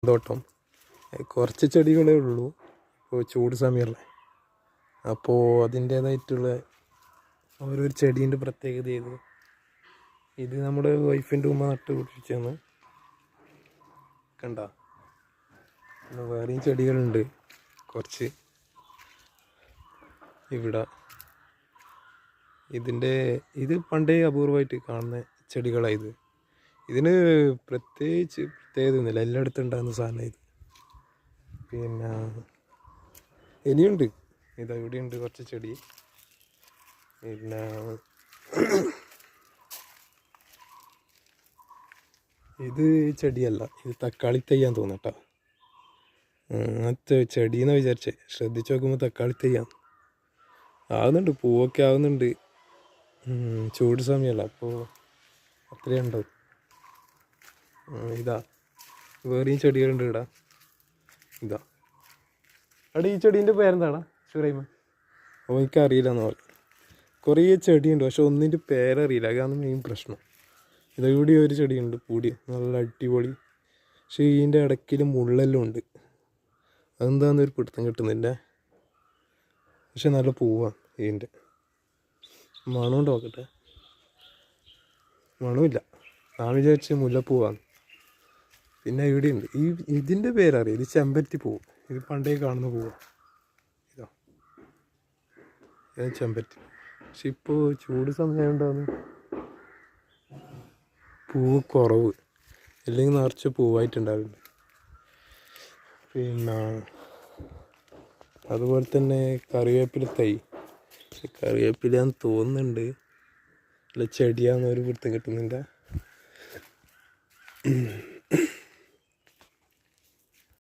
തോട്ടം കുറച്ച് ചെടികളേ ഉള്ളൂ. ഇപ്പോൾ ചൂട് സമയമല്ലേ, അപ്പോൾ അതിൻ്റേതായിട്ടുള്ള ഓരോരു ചെടീൻ്റെ പ്രത്യേകത ചെയ്തു. ഇത് നമ്മുടെ വൈഫിൻ്റെ ഉമ്മ നട്ട് പിടിപ്പിച്ചാണ്. കണ്ട, വേറെയും ചെടികളുണ്ട് കുറച്ച് ഇവിടെ. ഇത് പണ്ടേ അപൂർവമായിട്ട് കാണുന്ന ചെടികളായത്. ഇതിന് പ്രത്യേകതയൊന്നുമില്ല, എല്ലായിടത്തും ഉണ്ടാകുന്ന സാധനം ഇത്. പിന്നെ ഇനിയുണ്ട്, ഇതാ ഇവിടെയുണ്ട് കുറച്ച് ചെടി. പിന്നെ ഇത് ചെടിയല്ല, ഇത് തക്കാളി തയ്യാൻ തോന്നട്ടോ. അങ്ങനത്തെ ചെടീന്ന് വിചാരിച്ചേ, ശ്രദ്ധിച്ച് നോക്കുമ്പോൾ തക്കാളി തയ്യാന്ന് ആവുന്നുണ്ട്, പൂവൊക്കെ ആവുന്നുണ്ട്. ചൂട് സമയമല്ല, അപ്പോൾ അത്രയും ഉണ്ടാവും. ഇതാ വേറെയും ചെടികളുണ്ട് ഇവിടെ. ഇതാ അവിടെ ഈ ചെടീൻ്റെ പേരെന്താടാ സുറൈമ? അപ്പോൾ എനിക്കറിയില്ലെന്ന് പറഞ്ഞു. കുറേ ചെടിയുണ്ട്, പക്ഷെ ഒന്നിൻ്റെ പേരറിയില്ല, അതാണ് മെയിൻ പ്രശ്നം. ഇതൂടി ഒരു ചെടിയുണ്ട് പൂടി, നല്ല അടിപൊളി. പക്ഷേ ഇതിൻ്റെ ഇടയ്ക്കിൽ മുള്ളെല്ലാം ഉണ്ട്, അതെന്താണെന്നൊരു പിടുത്തം കിട്ടുന്നില്ല. പക്ഷെ നല്ല പൂവാണ് ഇതിൻ്റെ. മണം നോക്കട്ടെ, മണമില്ല. ഞാൻ വിചാരിച്ച് മുല്ലപ്പൂവാണ്. പിന്നെ ഇവിടെയുണ്ട്, ഇതിൻ്റെ പേരറിയാം, ഇത് ചെമ്പരത്തി പൂവ്. ഇത് പണ്ടേ കാണുന്ന പൂവാണ്. ഇതാ ഇത് ചെമ്പരത്തി. പക്ഷെ ഇപ്പോൾ ചൂട് സമയമുണ്ടാകുന്നു പൂവ് കുറവ്, അല്ലെങ്കിൽ നിറച്ച് പൂവായിട്ടുണ്ടാവില്ല. പിന്നെ അതുപോലെ തന്നെ കറിവേപ്പില തൈ, കറിവേപ്പിലാന്ന് തോന്നുന്നുണ്ട്, അല്ല ചെടിയാന്ന് ഒരു പിടുത്തം കിട്ടുന്നില്ല.